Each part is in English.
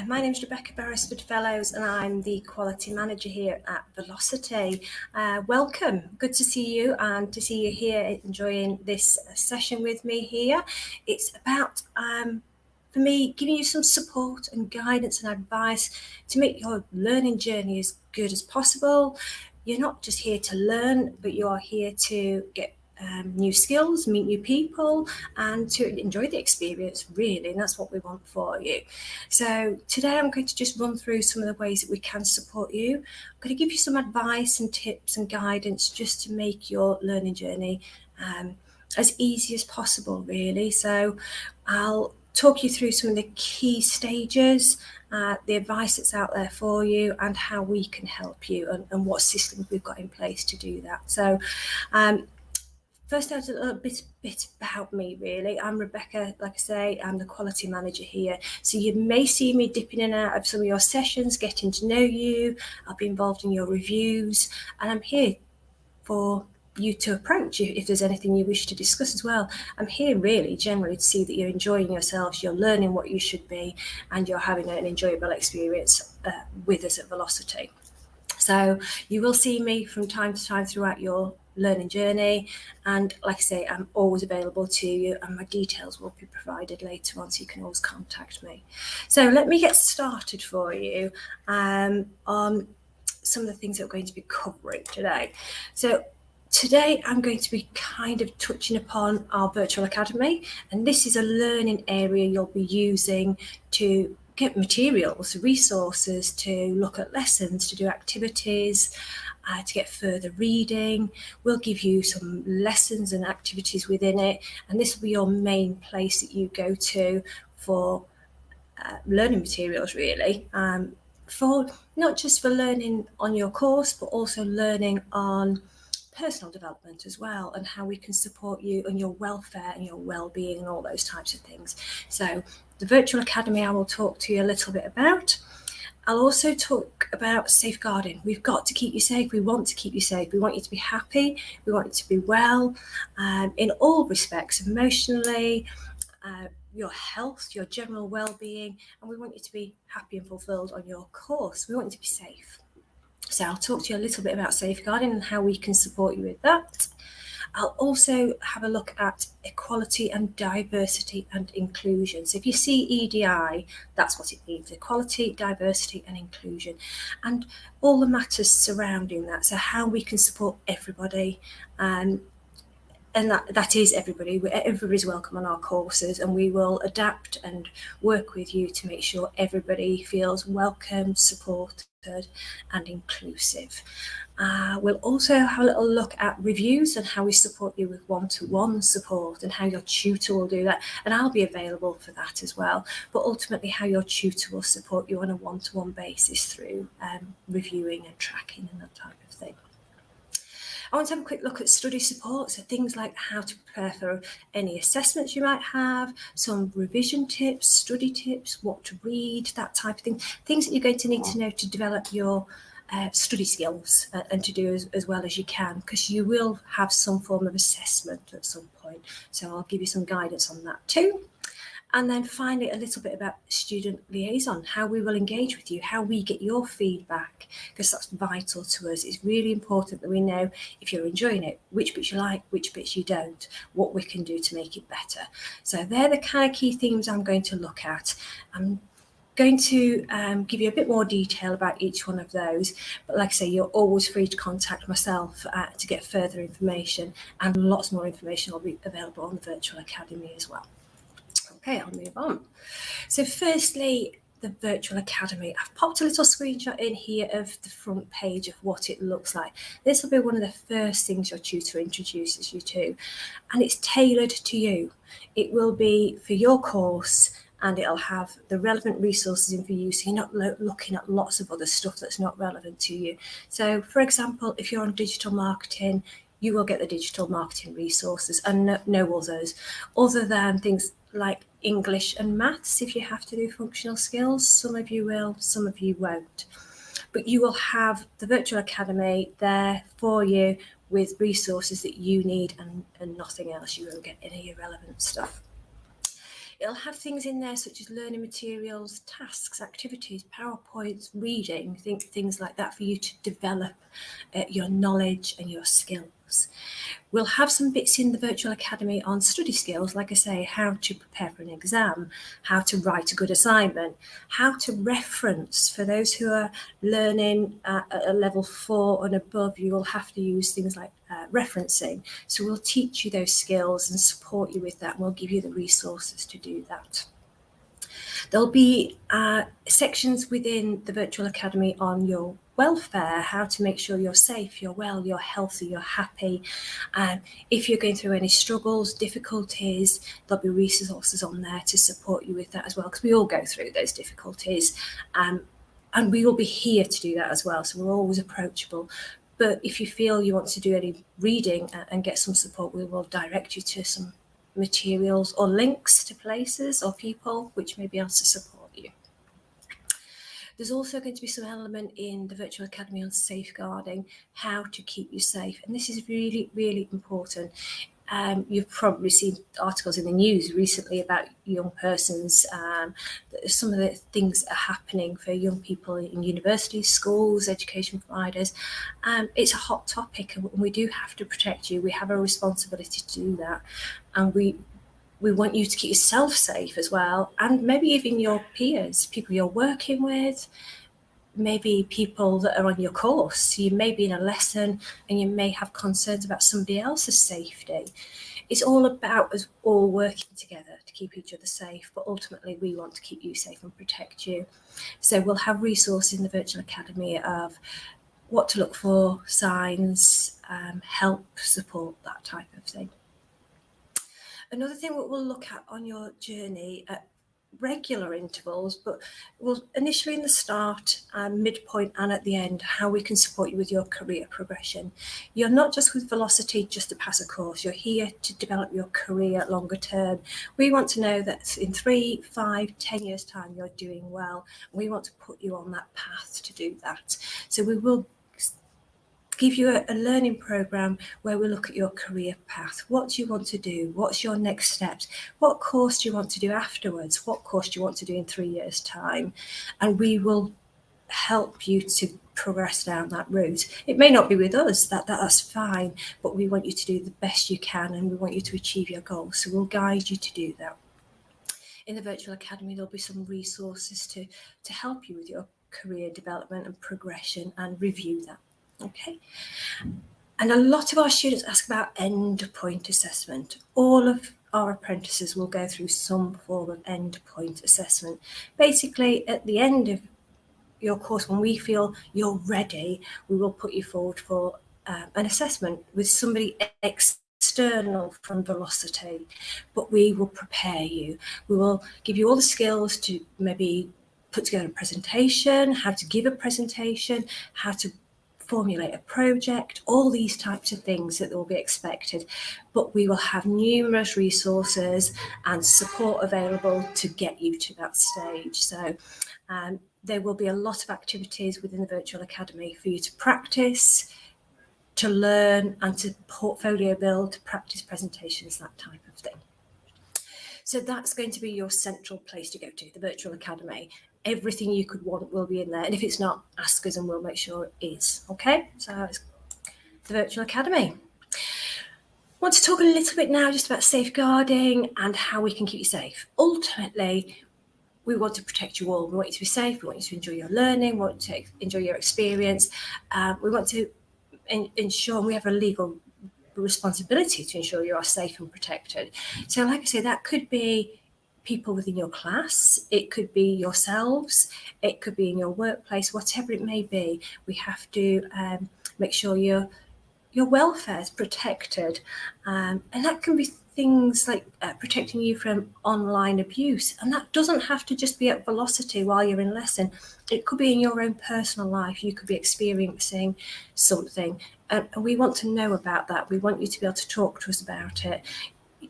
my name is Rebecca Beresford Fellows and I'm the Quality Manager here at Velocity. Welcome, good to see you and to see you here enjoying this session with me here. It's about, for me, giving you some support and guidance and advice to make your learning journey as good as possible. You're not just here to learn, but you are here to get new skills, meet new people, and to enjoy the experience, really, and that's what we want for you. So today I'm going to just run through some of the ways that we can support you. I'm going to give you some advice and tips and guidance just to make your learning journey as easy as possible, really. So I'll talk you through some of the key stages, the advice that's out there for you, and how we can help you, and what systems we've got in place to do that. So first, a little bit about me, really. I'm Rebecca, like I say, I'm the Quality Manager here. So you may see me dipping in and out of some of your sessions, getting to know you. I'll be involved in your reviews, and I'm here for you to approach if there's anything you wish to discuss as well. I'm here really generally to see that you're enjoying yourselves, you're learning what you should be, and you're having an enjoyable experience with us at Velocity. So you will see me from time to time throughout your learning journey, and like I say, I'm always available to you, and my details will be provided later on, so you can always contact me. So let me get started for you on some of the things that we're going to be covering today. So today I'm going to be kind of touching upon our virtual academy, and this is a learning area you'll be using to get materials, resources, to look at lessons, to do activities, to get further reading. We'll give you some lessons and activities within it, and this will be your main place that you go to for learning materials, really, for not just for learning on your course, but also learning on personal development as well, and how we can support you and your welfare and your well-being and all those types of things. So the virtual academy I will talk to you a little bit about. I'll also talk about safeguarding. We've got to keep you safe. We want to keep you safe. We want you to be happy. We want you to be well in all respects, emotionally, your health, your general well-being, and we want you to be happy and fulfilled on your course. We want you to be safe. So I'll talk to you a little bit about safeguarding and how we can support you with that. I'll also have a look at equality and diversity and inclusion. So if you see EDI, that's what it means: equality, diversity and inclusion, and all the matters surrounding that. So how we can support everybody, and that is everybody. Everybody's welcome on our courses, and we will adapt and work with you to make sure everybody feels welcome, supported and inclusive. We'll also have a little look at reviews and how we support you with one-to-one support, and how your tutor will do that, and I'll be available for that as well, but ultimately how your tutor will support you on a one-to-one basis through reviewing and tracking and that type of thing. I want to have a quick look at study support, so things like how to prepare for any assessments you might have, some revision tips, study tips, what to read, that type of thing, things that you're going to need to know to develop your study skills and to do as well as you can, because you will have some form of assessment at some point. So I'll give you some guidance on that too. And then finally, a little bit about student liaison, how we will engage with you, how we get your feedback, because that's vital to us. It's really important that we know if you're enjoying it, which bits you like, which bits you don't, what we can do to make it better. So they're the kind of key themes I'm going to look at. I'm going to give you a bit more detail about each one of those, but like I say, you're always free to contact myself to get further information, and lots more information will be available on the Virtual Academy as well. Okay, I'll move on. So firstly, the Virtual Academy. I've popped a little screenshot in here of the front page of what it looks like. This will be one of the first things your tutor introduces you to, and it's tailored to you. It will be for your course, and it'll have the relevant resources in for you, so you're not looking at lots of other stuff that's not relevant to you. So for example, if you're on digital marketing, you will get the digital marketing resources and no others, other than things like English and maths. If you have to do functional skills, some of you will, some of you won't. But you will have the Virtual Academy there for you with resources that you need, and nothing else. You won't get any irrelevant stuff. it'll have things in there such as learning materials, tasks, activities, PowerPoints, reading, things like that for you to develop your knowledge and your skills. We'll have some bits in the Virtual Academy on study skills, like I say, how to prepare for an exam, how to write a good assignment, how to reference. For those who are learning at a level 4 and above, you will have to use things like referencing. So we'll teach you those skills and support you with that, and we'll give you the resources to do that. There'll be sections within the Virtual Academy on your welfare, how to make sure you're safe, you're well, you're healthy, you're happy. If you're going through any struggles, difficulties, there'll be resources on there to support you with that as well, because we all go through those difficulties. And we will be here to do that as well, so we're always approachable. But if you feel you want to do any reading and get some support, we will direct you to some materials or links to places or people which may be able to support you. There's also going to be some element in the Virtual Academy on safeguarding, how to keep you safe. And this is really, really important. You've probably seen articles in the news recently about young persons, some of the things that are happening for young people in universities, schools, education providers. It's a hot topic, and we do have to protect you. We have a responsibility to do that. And we want you to keep yourself safe as well, and maybe even your peers, people you're working with, maybe people that are on your course. You may be in a lesson and you may have concerns about somebody else's safety. It's all about us all working together to keep each other safe, but ultimately we want to keep you safe and protect you. So we'll have resources in the Virtual Academy of what to look for, signs, help, support, that type of thing. Another thing that we'll look at on your journey at regular intervals, but we'll initially in the start, midpoint and at the end, how we can support you with your career progression. You're not just with Velocity just to pass a course, you're here to develop your career longer term. We want to know that in 3, 5, 10 years time you're doing well. We want to put you on that path to do that. So we will give you a learning program where we look at your career path. What do you want to do? What's your next steps? What course do you want to do afterwards? What course do you want to do in 3 years' time? And we will help you to progress down that route. It may not be with us, that's fine, but we want you to do the best you can, and we want you to achieve your goals. So we'll guide you to do that. In the Virtual Academy, there'll be some resources to help you with your career development and progression, and review that. Okay, and a lot of our students ask about endpoint assessment. All of our apprentices will go through some form of endpoint assessment. Basically, at the end of your course, when we feel you're ready, we will put you forward for an assessment with somebody external from Velocity, but we will prepare you. We will give you all the skills to maybe put together a presentation, how to give a presentation, how to formulate a project, all these types of things that will be expected. But we will have numerous resources and support available to get you to that stage. So there will be a lot of activities within the Virtual Academy for you to practice, to learn, and to portfolio build, to practice presentations, that type of thing. So that's going to be your central place to go to, the Virtual Academy. Everything you could want will be in there. And if it's not, ask us and we'll make sure it is. Okay, so it's the Virtual Academy. I want to talk a little bit now just about safeguarding and how we can keep you safe. Ultimately, we want to protect you all. We want you to be safe. We want you to enjoy your learning. We want to enjoy your experience. We want to ensure, and we have a legal responsibility to ensure you are safe and protected. So like I say, that could be people within your class, it could be yourselves, it could be in your workplace, whatever it may be. We have to make sure your welfare is protected, and that can be things like protecting you from online abuse, and that doesn't have to just be at Velocity while you're in lesson. It could be in your own personal life. You could be experiencing something, and we want to know about that. We want you to be able to talk to us about it.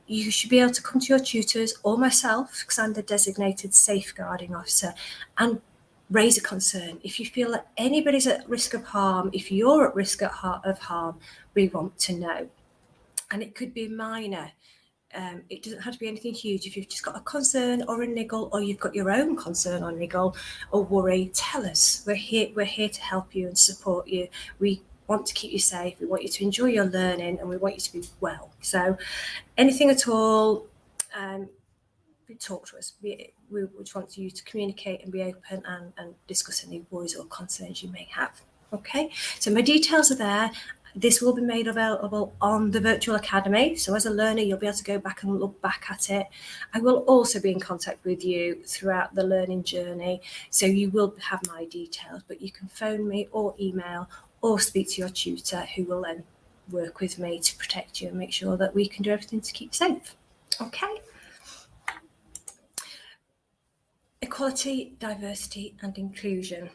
You should be able to come to your tutors or myself, because I'm the designated safeguarding officer, and raise a concern. If you feel that anybody's at risk of harm, if you're at risk of harm, we want to know. And it could be minor. It doesn't have to be anything huge. If you've just got a concern or a niggle, or you've got your own concern or niggle or worry, tell us. We're here to help you and support you. We want to keep you safe. We want you to enjoy your learning, and we want you to be well. So anything at all, talk to us. We just want you to communicate and be open and discuss any worries or concerns you may have. Okay, so my details are there. This will be made available on the Virtual Academy. So as a learner, you'll be able to go back and look back at it. I will also be in contact with you throughout the learning journey. So you will have my details, but you can phone me or email or speak to your tutor, who will then work with me to protect you and make sure that we can do everything to keep you safe. Okay. Equality, diversity and inclusion.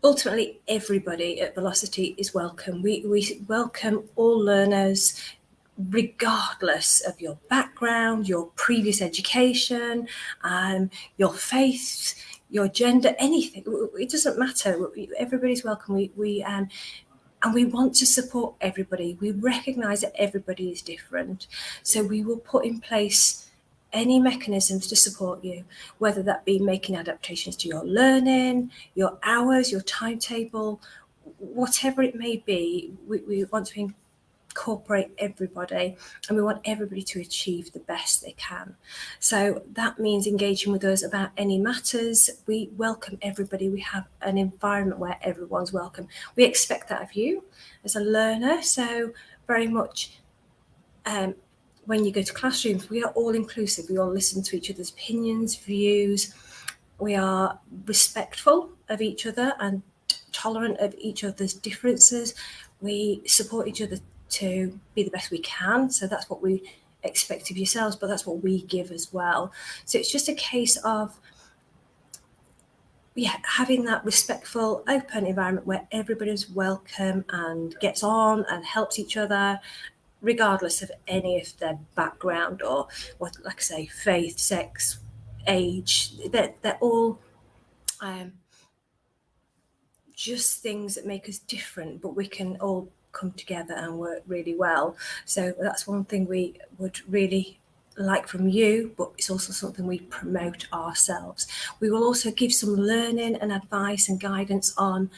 Ultimately, everybody at Velocity is welcome. We welcome all learners, regardless of your background, your previous education, your faith, your gender, anything. It doesn't matter. Everybody's welcome. And we want to support everybody. We recognise that everybody is different. So we will put in place any mechanisms to support you, whether that be making adaptations to your learning, your hours, your timetable, whatever it may be. We want to incorporate everybody, and we want everybody to achieve the best they can. So that means engaging with us about any matters. We welcome everybody. We have an environment where everyone's welcome. We expect that of you as a learner. So very much when you go to classrooms, we are all inclusive. We all listen to each other's opinions, views. We are respectful of each other and tolerant of each other's differences. We support each other to be the best we can. So that's what we expect of yourselves, but that's what we give as well. So it's just a case of having that respectful, open environment where everybody's welcome and gets on and helps each other, regardless of any of their background or what, like I say, faith, sex, age. They're all just things that make us different, but we can all come together and work really well. So that's one thing we would really like from you, but it's also something we promote ourselves. We will also give some learning and advice and guidance on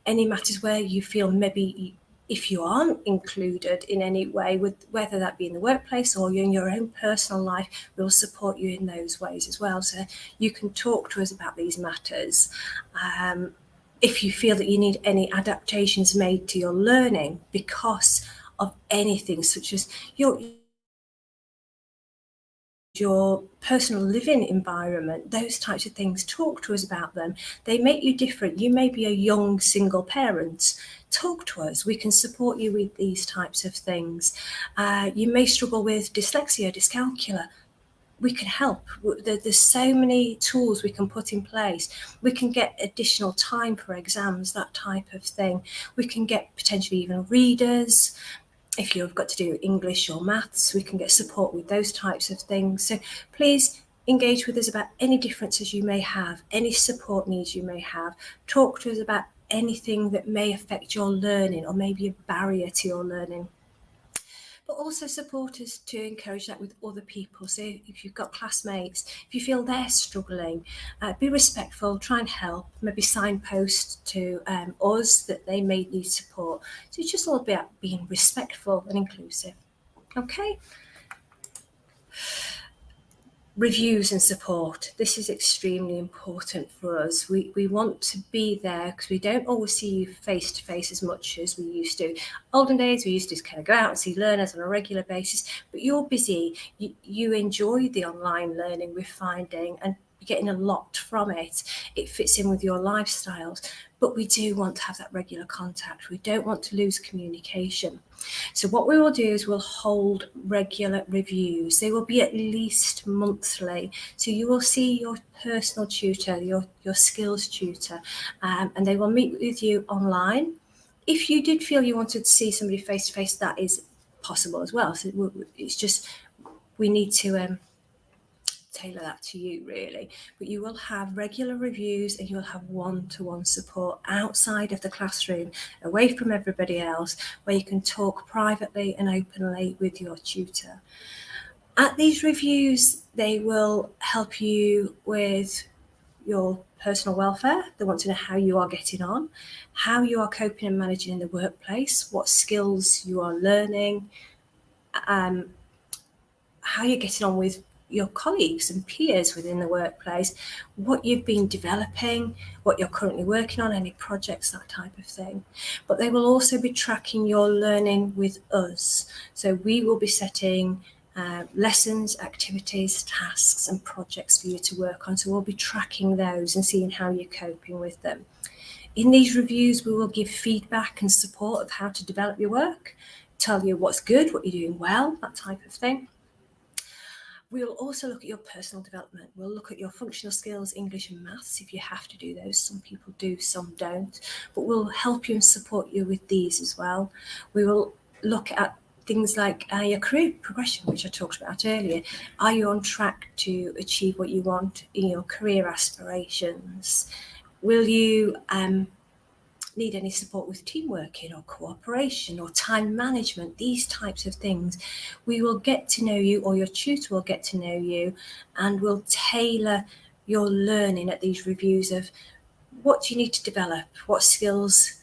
any matters where you feel maybe if you aren't included in any way, whether that be in the workplace or in your own personal life, we'll support you in those ways as well. So you can talk to us about these matters. If you feel that you need any adaptations made to your learning because of anything, such as your personal living environment, those types of things, talk to us about them. They make you different. You may be a young single parent. Talk to us. We can support you with these types of things. You may struggle with dyslexia, dyscalculia. We can help. There's so many tools we can put in place. We can get additional time for exams, that type of thing. We can get potentially even readers. If you've got to do English or maths, we can get support with those types of things. So please engage with us about any differences you may have, any support needs you may have. Talk to us about anything that may affect your learning or maybe a barrier to your learning. But also support us to encourage that with other people. So if you've got classmates, if you feel they're struggling, be respectful, try and help, maybe signpost to us that they may need support. So it's just all about being respectful and inclusive. Okay. Reviews and support. This is extremely important for us. We want to be there because we don't always see you face to face as much as we used to. Olden days, we used to kind of go out and see learners on a regular basis, but you're busy. You enjoy the online learning we're finding and you're getting a lot from it. It fits in with your lifestyles, but we do want to have that regular contact. We don't want to lose communication. So what we will do is we'll hold regular reviews. They will be at least monthly. So you will see your personal tutor, your skills tutor, and they will meet with you online. If you did feel you wanted to see somebody face to face, that is possible as well. So it's just, we need to tailor that to you really, but you will have regular reviews and you'll have one-to-one support outside of the classroom, away from everybody else, where you can talk privately and openly with your tutor. At these reviews, they will help you with your personal welfare. They want to know how you are getting on, how you are coping and managing in the workplace, what skills you are learning, how you're getting on with your colleagues and peers within the workplace, what you've been developing, what you're currently working on, any projects, that type of thing. But they will also be tracking your learning with us. So we will be setting lessons, activities, tasks and projects for you to work on. So we'll be tracking those and seeing how you're coping with them. In these reviews, we will give feedback and support of how to develop your work, tell you what's good, what you're doing well, that type of thing. We'll also look at your personal development. We'll look at your functional skills, English and maths, if you have to do those. Some people do, some don't. But we'll help you and support you with these as well. We will look at things like your career progression, which I talked about earlier. Are you on track to achieve what you want in your career aspirations? Will you need any support with team working or cooperation or time management, these types of things? We will get to know you, or your tutor will get to know you, and we'll tailor your learning at these reviews of what do you need to develop, what skills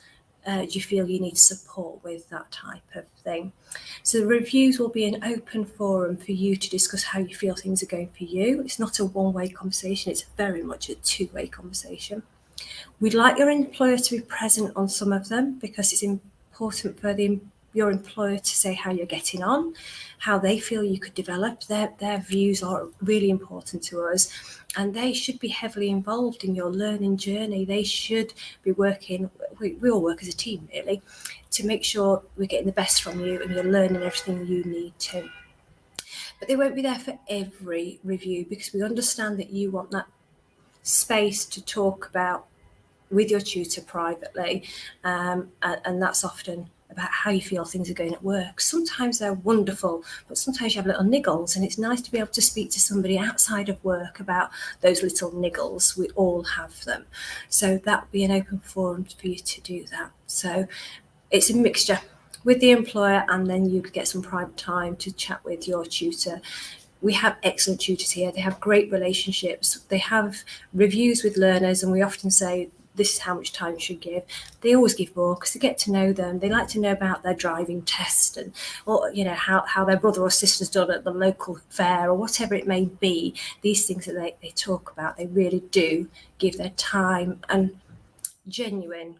do you feel you need support with, that type of thing. So the reviews will be an open forum for you to discuss how you feel things are going for you. It's not a one-way conversation, it's very much a two-way conversation. We'd like your employer to be present on some of them because it's important for your employer to say how you're getting on, how they feel you could develop. Their views are really important to us, and they should be heavily involved in your learning journey. They should be working, we all work as a team really, to make sure we're getting the best from you and you're learning everything you need to. But they won't be there for every review because we understand that you want that space to talk about with your tutor privately, and that's often about how you feel things are going at work. Sometimes they're wonderful, but sometimes you have little niggles, and it's nice to be able to speak to somebody outside of work about those little niggles. We all have them, so that would be an open forum for you to do that. So it's a mixture with the employer, and then you could get some private time to chat with your tutor. We have excellent tutors here. They have great relationships. They have reviews with learners, and we often say, this is how much time you should give. They always give more because they get to know them. They like to know about their driving test, and or how their brother or sister's done at the local fair, or whatever it may be. These things that they talk about, they really do give their time and genuine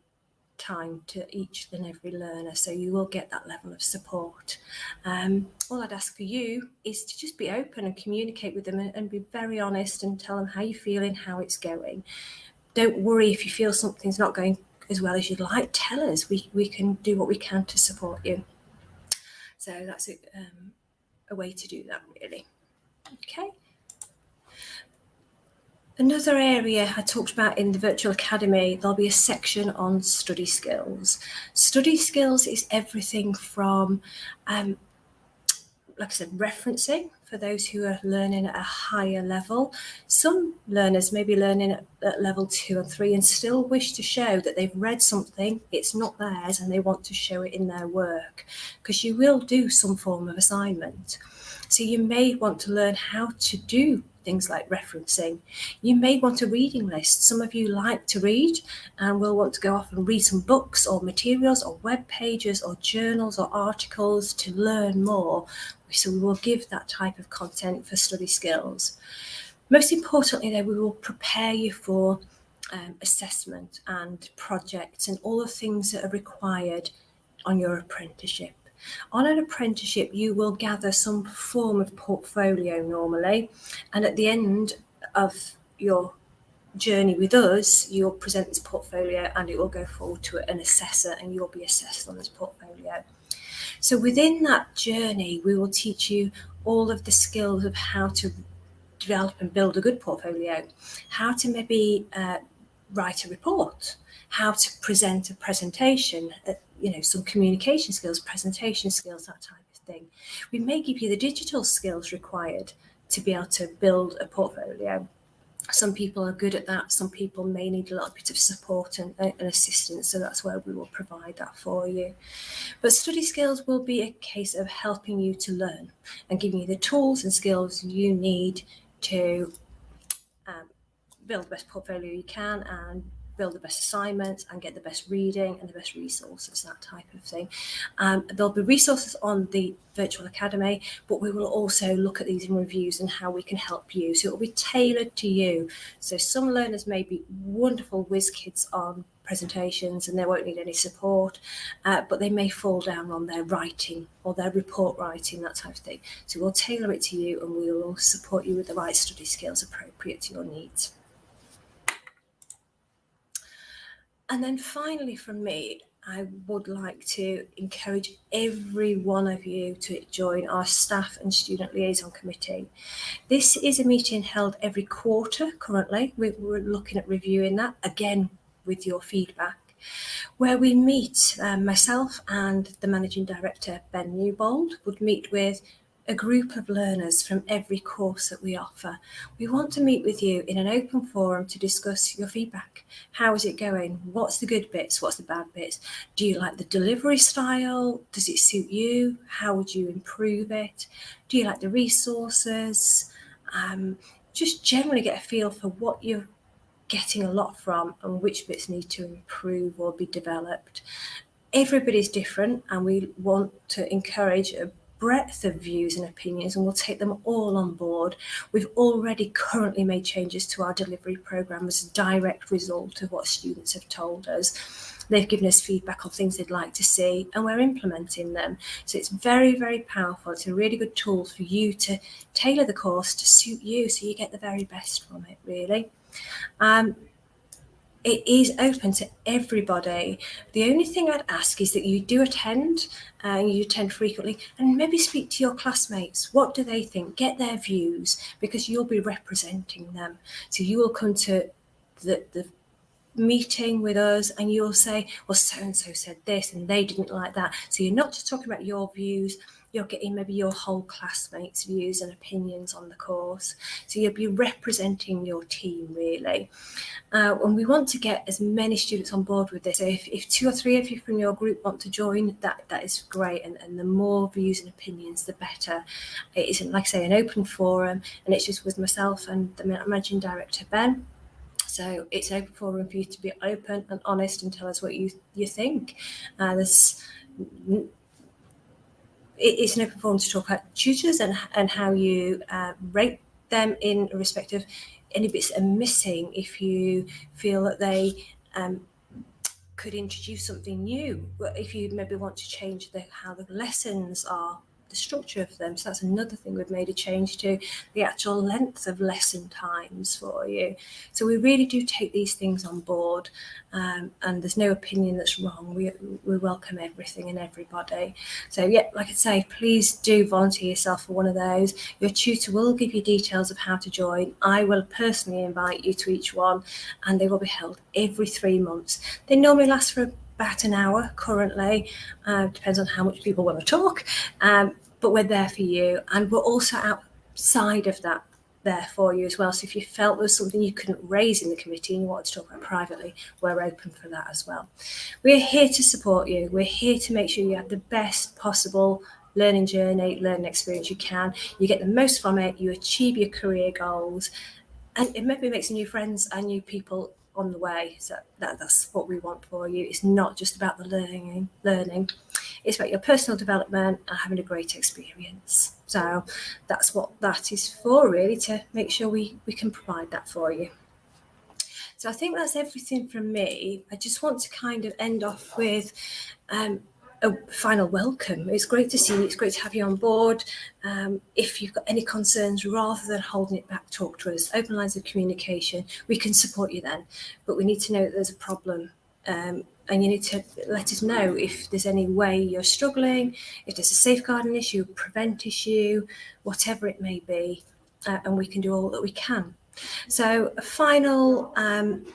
time to each and every learner, so you will get that level of support. All I'd ask for you is to just be open and communicate with them, and be very honest and tell them how you're feeling, how it's going. Don't worry if you feel something's not going as well as you'd like. Tell us. We can do what we can to support you. So that's a way to do that, really. Okay. Another area I talked about in the Virtual Academy, there'll be a section on study skills. Study skills is everything from, like I said, referencing for those who are learning at a higher level. Some learners may be learning at level 2 and 3 and still wish to show that they've read something, it's not theirs, and they want to show it in their work, because you will do some form of assignment. So you may want to learn how to do things like referencing. You may want a reading list. Some of you like to read and will want to go off and read some books or materials or web pages or journals or articles to learn more. So we will give that type of content for study skills. Most importantly, though, we will prepare you for assessment and projects and all the things that are required on your apprenticeship. On an apprenticeship, you will gather some form of portfolio normally, and at the end of your journey with us, you'll present this portfolio and it will go forward to an assessor, and you'll be assessed on this portfolio. So within that journey, we will teach you all of the skills of how to develop and build a good portfolio, how to maybe write a report, how to present a presentation, some communication skills, presentation skills, that type of thing. We may give you the digital skills required to be able to build a portfolio. Some people are good at that. Some people may need a little bit of support and assistance. So that's where we will provide that for you. But study skills will be a case of helping you to learn and giving you the tools and skills you need to build the best portfolio you can and build the best assignments and get the best reading and the best resources, that type of thing. There'll be resources on the virtual academy, but we will also look at these in reviews and how we can help you. So it will be tailored to you. So some learners may be wonderful whiz kids on presentations and they won't need any support, but they may fall down on their writing or their report writing, that type of thing. So we'll tailor it to you and we will support you with the right study skills appropriate to your needs. And then finally from me, I would like to encourage every one of you to join our staff and student liaison committee. This is a meeting held every quarter currently. We're looking at reviewing that again with your feedback, where we meet, myself and the Managing Director, Ben Newbold, would meet with a group of learners from every course that we offer. We want to meet with you in an open forum to discuss your feedback. How is it going? What's the good bits? What's the bad bits? Do you like the delivery style? Does it suit you? How would you improve it? Do you like the resources? Just generally get a feel for what you're getting a lot from and which bits need to improve or be developed. Everybody's different and we want to encourage a breadth of views and opinions, and we'll take them all on board. We've already currently made changes to our delivery programme as a direct result of what students have told us. They've given us feedback on things they'd like to see and we're implementing them. So it's very, very powerful. It's a really good tool for you to tailor the course to suit you so you get the very best from it, really. It is open to everybody. The only thing I'd ask is that you do attend, and you attend frequently, and maybe speak to your classmates. What do they think? Get their views, because you'll be representing them. So you will come to the meeting with us and you'll say, well, so-and-so said this and they didn't like that. So you're not just talking about your views, you're getting maybe your whole classmates' views and opinions on the course. So you'll be representing your team, really. And we want to get as many students on board with this. So if 2 or 3 of you from your group want to join, that is great. And the more views and opinions, the better. It isn't, like I say, an open forum, and it's just with myself and the Managing Director, Ben. So it's an open forum for you to be open and honest and tell us what you think. It's an open forum to talk about tutors and how you rate them in respect of any bits that are missing. If you feel that they could introduce something new, if you maybe want to change how the lessons are, the structure of them. So that's another thing we've made a change to, the actual length of lesson times for you. So we really do take these things on board, and there's no opinion that's wrong. We welcome everything and everybody. So yeah, like I say, please do volunteer yourself for one of those. Your tutor will give you details of how to join. I will personally invite you to each one, and they will be held every 3 months. They normally last for about an hour currently, depends on how much people want to talk, but we're there for you, and we're also outside of that there for you as well. So if you felt there was something you couldn't raise in the committee and you wanted to talk about privately, we're open for that as well. We're here to support you. We're here to make sure you have the best possible learning journey, learning experience you can. You get the most from it, you achieve your career goals, and it maybe makes new friends and new people on the way. So that's what we want for you. It's not just about the learning. It's about your personal development and having a great experience. So that's what that is for, really, to make sure we can provide that for you. So I think that's everything from me. I just want to kind of end off with a final welcome. It's great to see you. It's great to have you on board. If you've got any concerns, rather than holding it back, talk to us. Open lines of communication. We can support you then, but we need to know that there's a problem. And you need to let us know if there's any way you're struggling, if there's a safeguarding issue, prevent issue, whatever it may be, and we can do all that we can. So a final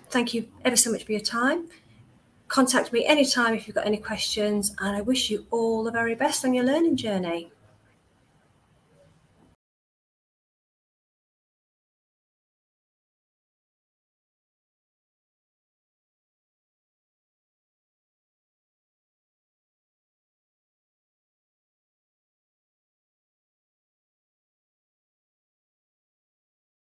thank you ever so much for your time. Contact me anytime if you've got any questions, and I wish you all the very best on your learning journey.